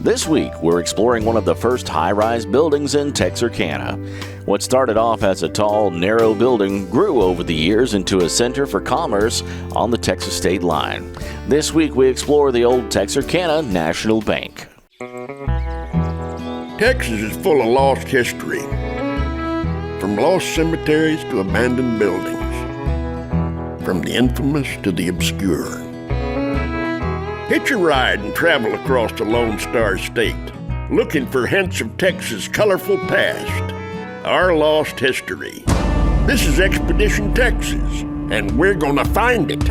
This week, we're exploring one of the first high-rise buildings in Texarkana. What started off as a tall, narrow building grew over the years into a center for commerce on the Texas state line. This week, we explore the old Texarkana National Bank. Texas is full of lost history, from lost cemeteries to abandoned buildings, from the infamous to the obscure. Hitch a ride and travel across the Lone Star State, looking for hints of Texas' colorful past, our lost history. This is Expedition Texas, and we're gonna find it.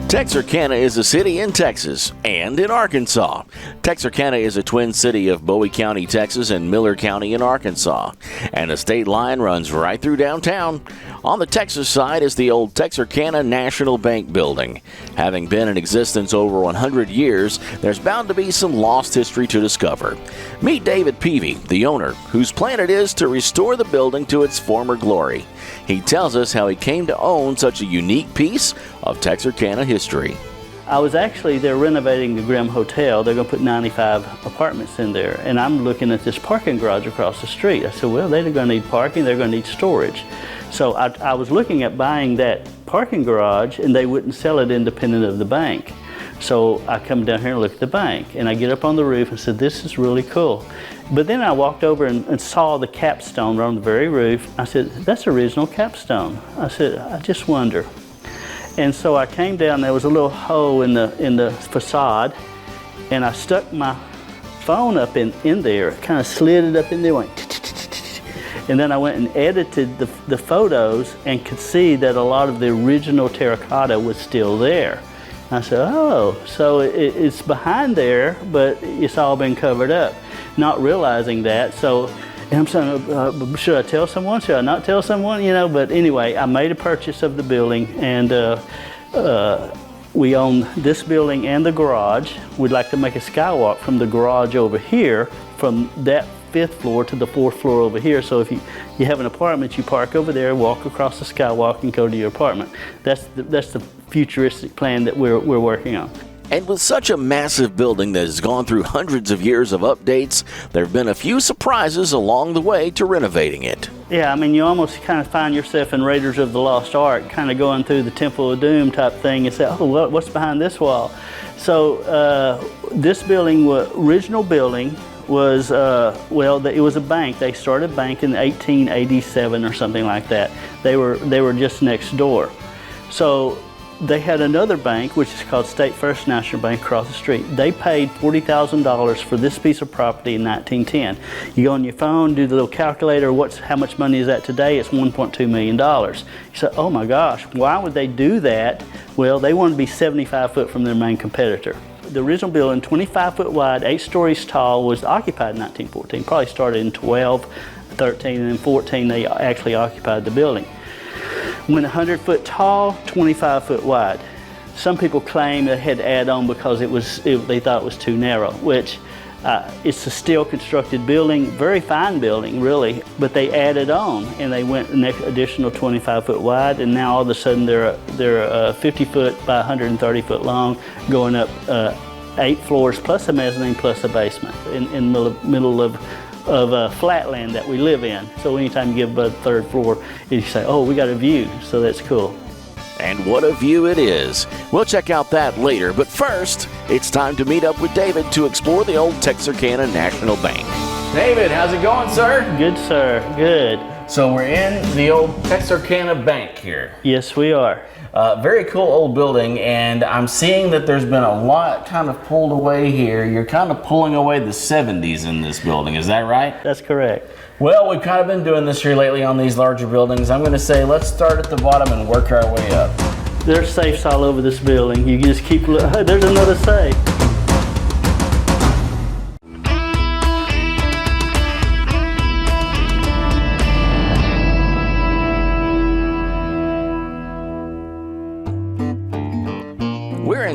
Texarkana is a city in Texas and in Arkansas. Texarkana is a twin city of Bowie County, Texas and Miller County in Arkansas. And the state line runs right through downtown. On the Texas side is the old Texarkana National Bank building. Having been in existence over 100 years, there's bound to be some lost history to discover. Meet David Peavy, the owner, whose plan it is to restore the building to its former glory. He tells us how he came to own such a unique piece of Texarkana history. I was actually there renovating the Grimm Hotel. They're going to put 95 apartments in there. And I'm looking at this parking garage across the street. I said, well, they're going to need parking, they're going to need storage. So I was looking at buying that parking garage, and they wouldn't sell it independent of the bank. So I come down here and look at the bank, and I get up on the roof and said, this is really cool. But then I walked over and saw the capstone right on the very roof. I said, that's original capstone. I said, I just wonder. And so I came down, there was a little hole in the facade, and I stuck my phone up in there, kind of slid it up in there, went and then I went and edited the photos and could see that a lot of the original terracotta was still there. I said, oh, so it's behind there, but it's all been covered up. Not realizing that, so I'm saying, should I tell someone? Should I not tell someone? You know, but anyway, I made a purchase of the building, and we own this building and the garage. We'd like to make a skywalk from the garage over here, from that 5th floor to the 4th floor over here. So if you have an apartment, you park over there, walk across the skywalk, and go to your apartment. That's the futuristic plan that we're working on. And with such a massive building that has gone through hundreds of years of updates, there have been a few surprises along the way to renovating it. Yeah, I mean, you almost kind of find yourself in Raiders of the Lost Ark, kind of going through the Temple of Doom type thing and say, oh, what's behind this wall? So this building, original building, was, it was a bank. They started a bank in 1887 or something like that. They were just next door. So they had another bank, which is called State First National Bank, across the street. They paid $40,000 for this piece of property in 1910. You go on your phone, do the little calculator, how much money is that today? It's $1.2 million. You say, oh my gosh, why would they do that? Well, they wanted to be 75 foot from their main competitor. The original building, 25 foot wide, 8 stories tall, was occupied in 1914. Probably started in 12, 13, and then 14 they actually occupied the building. Went 100 foot tall, 25 foot wide. Some people claim they had to add on because they thought it was too narrow, which it's a steel constructed building, very fine building really, but they added on and they went an additional 25 foot wide, and now all of a sudden they're 50 foot by 130 foot long, going up 8 floors plus a mezzanine plus a basement in the middle of flatland that we live in. So anytime you get above the 3rd floor, you say, oh, we got a view, so that's cool. And what a view it is. We'll check out that later, but first, it's time to meet up with David to explore the old Texarkana National Bank. David, how's it going, sir? Good, sir, good. So we're in the old Texarkana Bank here. Yes, we are. Very cool old building, and I'm seeing that there's been a lot kind of pulled away here. You're kind of pulling away the 70s in this building, is that right? That's correct. Well, we've kind of been doing this here lately on these larger buildings. I'm going to say let's start at the bottom and work our way up. There's safes all over this building. You just keep looking. There's another safe.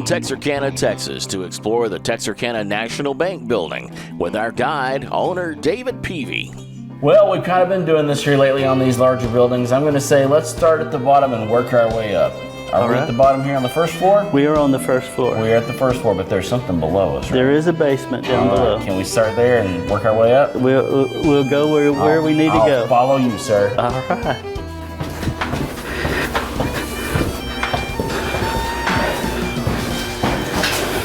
in Texarkana, Texas to explore the Texarkana National Bank building with our guide, owner David Peavy. Well, we've kind of been doing this here lately on these larger buildings. I'm going to say let's start at the bottom and work our way up. Are we at the bottom here on the first floor? We are on the first floor. We are at the first floor, but there's something below us, right? There is a basement down below. Can we start there and work our way up? We'll go where we need to go. I'll follow you, sir. All right.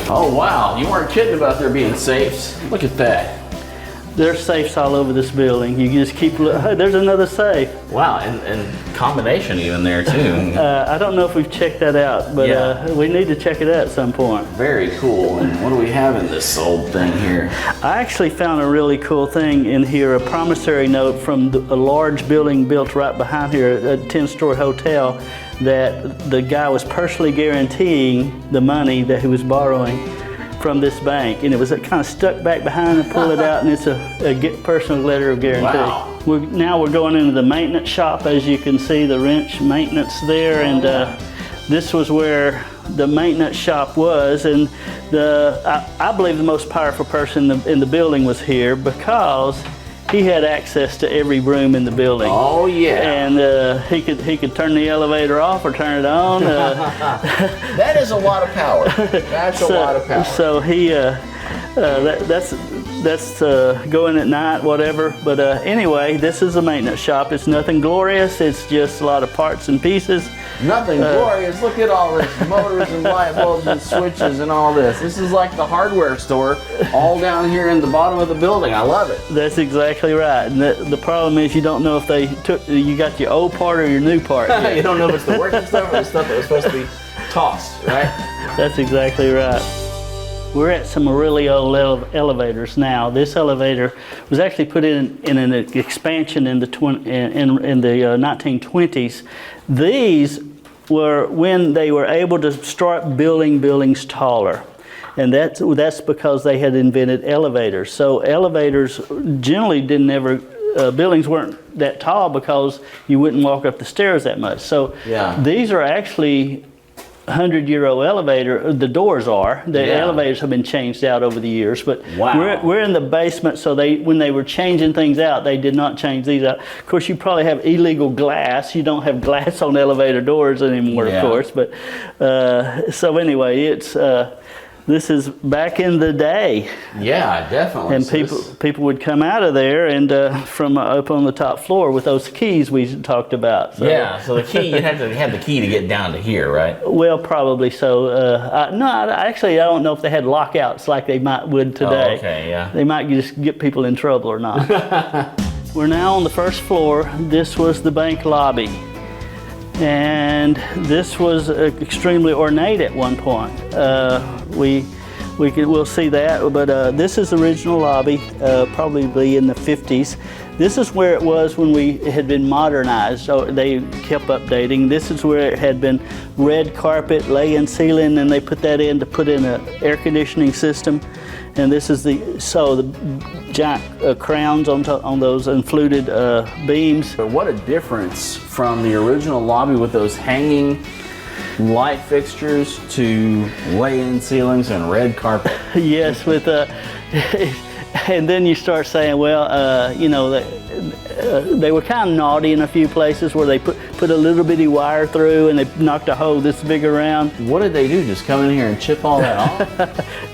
Oh, wow. You weren't kidding about there being safes. Look at that. There's safes all over this building. You can just keep looking. Hey, there's another safe. Wow, and combination even there, too. I don't know if we've checked that out, but we need to check it out at some point. Very cool. And what do we have in this old thing here? I actually found a really cool thing in here, a promissory note from a large building built right behind here, a 10-story hotel, that the guy was personally guaranteeing the money that he was borrowing from this bank, and it was kind of stuck back behind and pull it out, and it's a personal letter of guarantee. Wow. Now we're going into the maintenance shop. As you can see, the wrench maintenance there, and this was where the maintenance shop was, and I believe the most powerful person in the building was here because he had access to every room in the building. Oh yeah. And he could turn the elevator off or turn it on. That is a lot of power. That's a lot of power. So he that's going at night, whatever. But anyway, this is a maintenance shop. It's nothing glorious. It's just a lot of parts and pieces. Nothing glorious. Look at all this motors and light bulbs and switches and all this. This is like the hardware store all down here in the bottom of the building. I love it. That's exactly right. And the problem is you don't know if you got your old part or your new part yet. You don't know if it's the working stuff or the stuff that was supposed to be tossed, right? That's exactly right. We're at some really old elevators now. This elevator was actually put in an expansion in the 1920s. These were when they were able to start building buildings taller. And that's because they had invented elevators. So elevators generally buildings weren't that tall because you wouldn't walk up the stairs that much. So these are actually 100-year-old elevator. The doors are. The elevators have been changed out over the years, but we're in the basement. So when they were changing things out, they did not change these out. Of course, you probably have illegal glass. You don't have glass on elevator doors anymore, of course. But so anyway, this is back in the day. Yeah, definitely. And people would come out of there and from up on the top floor with those keys we talked about. So. Yeah, so the key, you'd have to have the key to get down to here, right? Well, probably so. Actually, I don't know if they had lockouts like they would today. Oh, okay, yeah. They might just get people in trouble or not. We're now on the first floor. This was the bank lobby. And this was extremely ornate at one point. We'll see that, but this is the original lobby, probably in the 50s. This is where it was when it had been modernized, so they kept updating. This is where it had been red carpet, lay-in ceiling, and they put that in to put in an air conditioning system. And this is the giant crowns on those inflated beams. But what a difference from the original lobby with those hanging light fixtures to lay-in ceilings and red carpet. Yes, with and then you start saying, well, they were kind of naughty in a few places where they put a little bitty wire through and they knocked a hole this big around. What did they do? Just come in here and chip all that off?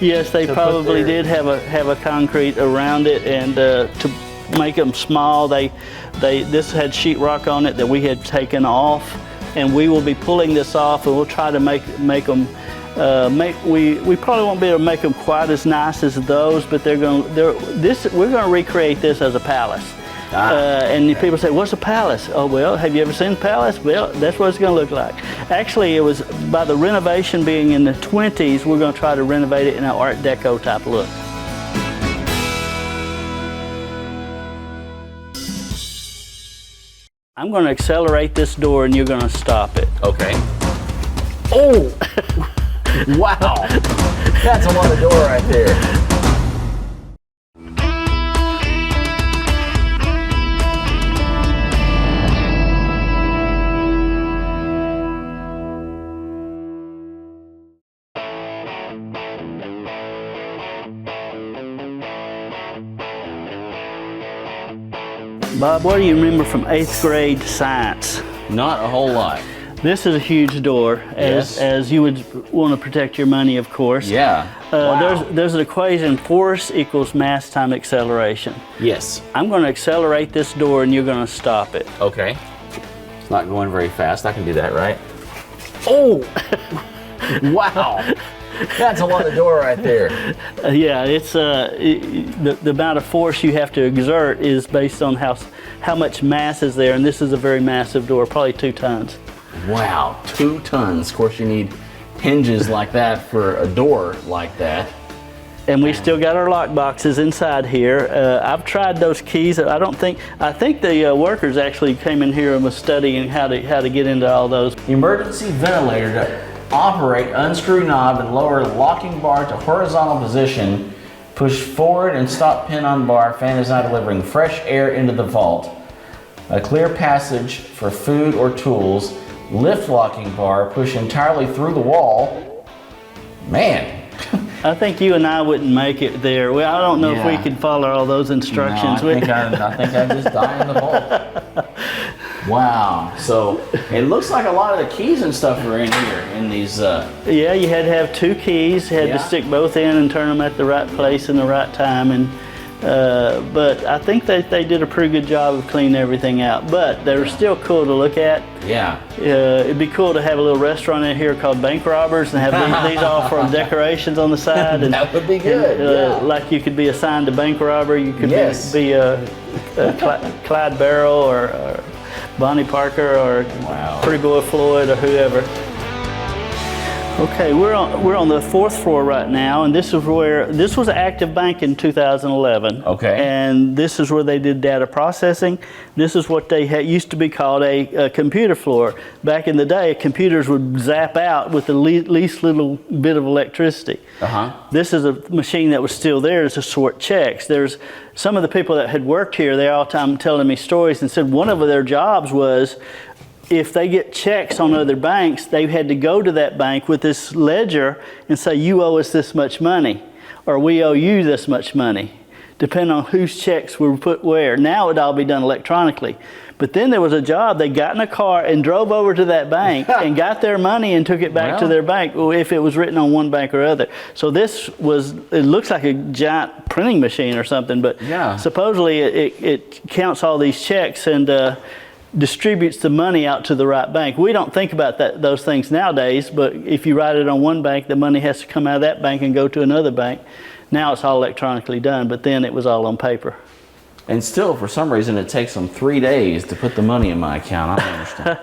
Yes, they probably did have a concrete around it, and to make them small, this had sheetrock on it that we had taken off, and we will be pulling this off, and we'll try to make them. We probably won't be able to make them quite as nice as those, but we're going to recreate this as a palace. And people say, what's a palace? Oh, well, have you ever seen a palace? Well, that's what it's going to look like. Actually, it was by the renovation being in the 20s, we're going to try to renovate it in an Art Deco type look. I'm going to accelerate this door and you're going to stop it. Okay. Oh! Wow! That's a lot of door right there. Bob, what do you remember from 8th grade science? Not a whole lot. This is a huge door, as you would want to protect your money, of course. Yeah. Wow. There's an equation, force equals mass times acceleration. Yes. I'm going to accelerate this door and you're going to stop it. Okay. It's not going very fast. I can do that, right? Oh! Wow. That's a lot of door right there. Yeah, it's the amount of force you have to exert is based on how much mass is there, and this is a very massive door, probably 2 tons. Wow, 2 tons. Of course, you need hinges like that for a door like that. And we still got our lock boxes inside here. I've tried those keys. I think the workers actually came in here and was studying how to get into all those. Emergency ventilator to operate, unscrew knob and lower locking bar to horizontal position. Push forward and stop pin on bar. Fan is now delivering fresh air into the vault. A clear passage for food or tools. Lift locking bar, push entirely through the wall. Man. I think you and I wouldn't make it there. Well, I don't know if we could follow all those instructions. No, I think I'd just die in the vault. Wow. So it looks like a lot of the keys and stuff are in here in these. Yeah, you had to have 2 keys. You had to stick both in and turn them at the right place in the right time. And but I think they did a pretty good job of cleaning everything out. But they're still cool to look at. Yeah. It'd be cool to have a little restaurant in here called Bank Robbers and have these all for decorations on the side. And, that would be good. Like you could be assigned a bank robber. You could be a Clyde Barrow or Bonnie Parker or Pretty Boy Floyd or whoever. Okay, we're on the 4th floor right now, and this was an active bank in 2011. Okay. And this is where they did data processing. This is what they used to be called a computer floor. Back in the day, computers would zap out with the least little bit of electricity. This is a machine that was still there to sort checks. There's some of the people that had worked here, they're all the time telling me stories and said one of their jobs was if they get checks on other banks, they had to go to that bank with this ledger and say, you owe us this much money, or we owe you this much money, depending on whose checks were put where. Now it'd all be done electronically. But then there was a job, they got in a car and drove over to that bank and got their money and took it back to their bank, if it was written on one bank or other. So it looks like a giant printing machine or something, but supposedly it counts all these checks and distributes the money out to the right bank. We don't think about those things nowadays, but if you write it on one bank, the money has to come out of that bank and go to another bank. Now it's all electronically done, but then it was all on paper. And still, for some reason, it takes them 3 days to put the money in my account. I don't understand.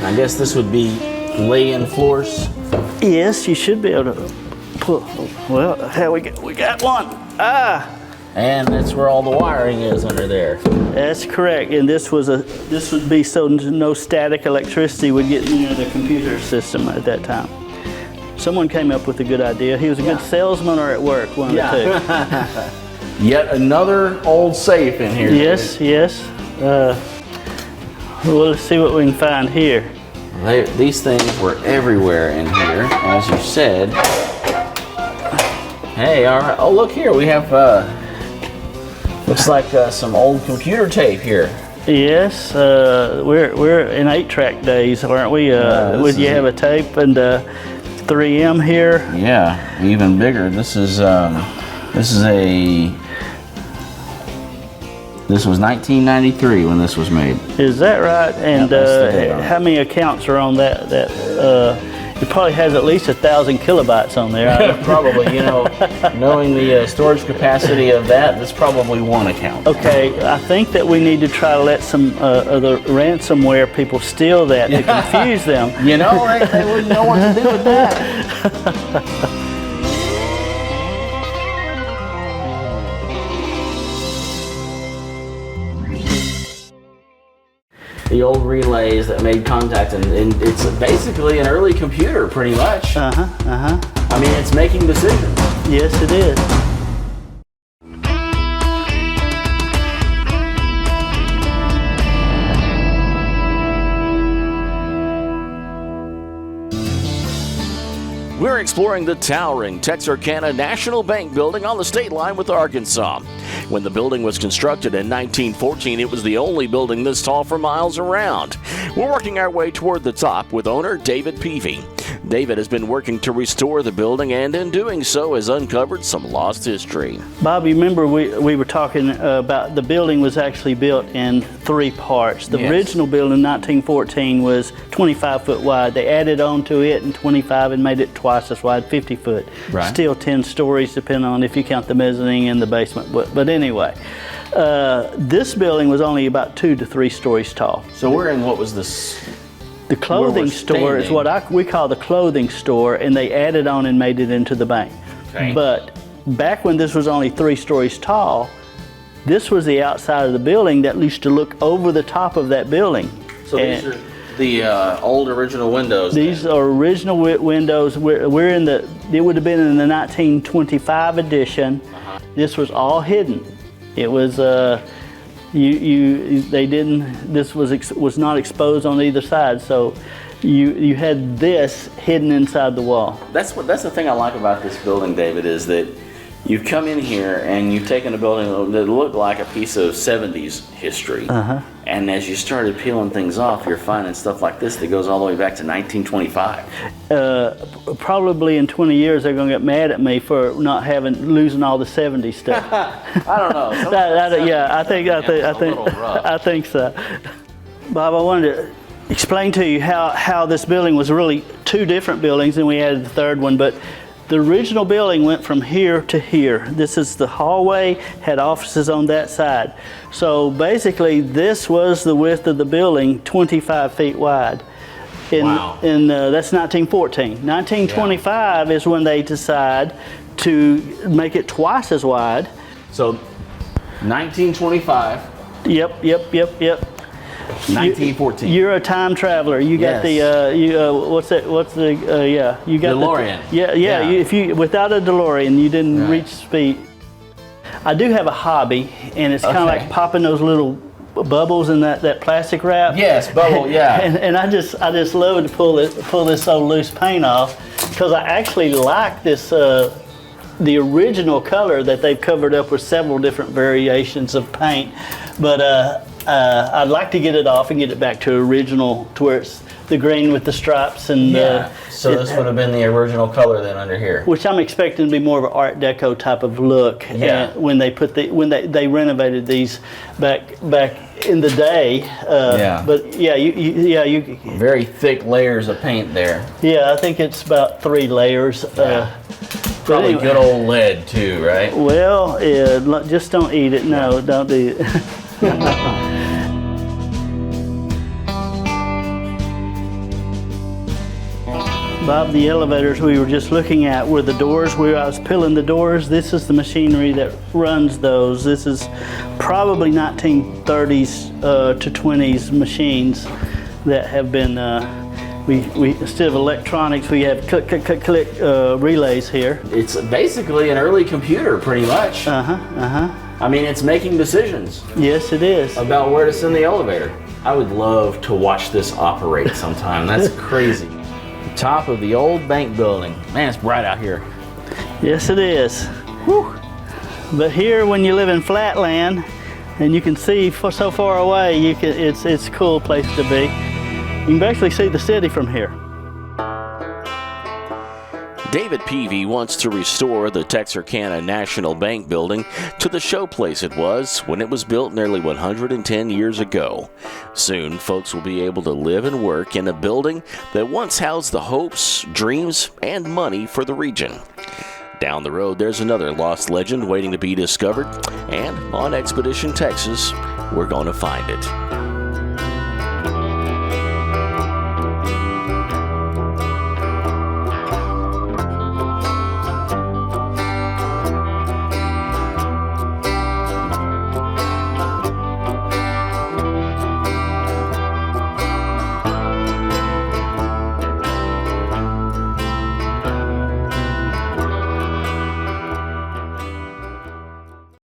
I guess this would be lay-in floors? Yes, you should be able to pull. Well, here we got one. And that's where all the wiring is under there. That's correct. And this would be so no static electricity would get into the computer system at that time. Someone came up with a good idea. He was a good salesman or at work, one of the two. Yet another old safe in here. Yes, yes. Well, let's see what we can find here. These things were everywhere in here, as you said. Hey, all right. Oh, look here. We have, looks like some old computer tape here. Yes, we're in 8-track days, aren't we? Would you have a tape and 3M here? Yeah, even bigger. This was 1993 when this was made. Is that right? And how many accounts are on that? It probably has at least 1,000 kilobytes on there. Probably, you know, knowing the storage capacity of that, that's probably one account. Okay, I think that we need to try to let some of the ransomware people steal that to confuse them. You know, they wouldn't know what to do with that. The old relays that made contact, and it's basically an early computer, pretty much. I mean, it's making decisions. Yes, it is. We're We're exploring the towering Texarkana National Bank building on the state line with Arkansas. When the building was constructed in 1914, it was the only building this tall for miles around. We're working our way toward the top with owner David Peavy. David has been working to restore the building, and in doing so has uncovered some lost history. Bob, you remember we were talking about the building was actually built in 3 parts. The original building in 1914 was 25 foot wide. They added on to it in 25 and made it twice as wide, 50 foot. Right. Still 10 stories, depending on if you count the mezzanine and the basement. But anyway, this building was only about 2 to 3 stories tall. So we're in, what was this? The clothing store is what we call the clothing store, and they added on and made it into the bank. Okay. But back when this was only 3 stories tall, this was the outside of the building that used to look over the top of that building. So these are the old original windows. These are original windows. We're in the. It would have been in the 1925 edition. This was all hidden. It was. They didn't. This was not exposed on either side. So you had this hidden inside the wall. That's the thing I like about this building, David, is that you've come in here and you've taken a building that looked like a piece of 70s history. And as you started peeling things off, you're finding stuff like this that goes all the way back to 1925. Probably in 20 years they're going to get mad at me for not losing all the 70s stuff. I don't know. I think so. Bob, I wanted to explain to you how this building was really 2 different buildings, and we added the 3rd one. But the original building went from here to here. This is the hallway, had offices on that side. So basically, this was the width of the building, 25 feet wide. Wow. That's 1914. 1925 is when they decide to make it twice as wide. So 1925. Yep. 1914. You're a time traveler. You got the what's the you got DeLorean. If you without a DeLorean, you didn't reach speed. I do have a hobby, and it's kind of like popping those little bubbles in that plastic wrap. Yes, bubble. Yeah. And I just love to pull this old loose paint off, because I actually like this. The original color that they've covered up with several different variations of paint, but I'd like to get it off and get it back to original, to where it's the green with the stripes and. So this would have been the original color then under here. Which I'm expecting to be more of an Art Deco type of look. Yeah. When they they renovated these back in the day. But you. Very thick layers of paint there. Yeah, I think it's about 3 layers. Probably anyway, good old lead too, right? Well, just don't eat it. No, don't do it. Bob, the elevators we were just looking at were the doors. I was peeling the doors. This is the machinery that runs those. This is probably 1930s to 20s machines that have been. We instead of electronics, we have click relays here. It's basically an early computer, pretty much. I mean, it's making decisions. Yes, it is. About where to send the elevator. I would love to watch this operate sometime. That's crazy. Top of the old bank building. Man, it's bright out here. Yes, it is. Whew. But here, when you live in flatland, and you can see so far away, it's a cool place to be. You can basically see the city from here. David Peavy wants to restore the Texarkana National Bank building to the showplace it was when it was built nearly 110 years ago. Soon, folks will be able to live and work in a building that once housed the hopes, dreams, and money for the region. Down the road, there's another lost legend waiting to be discovered, and on Expedition Texas, we're going to find it.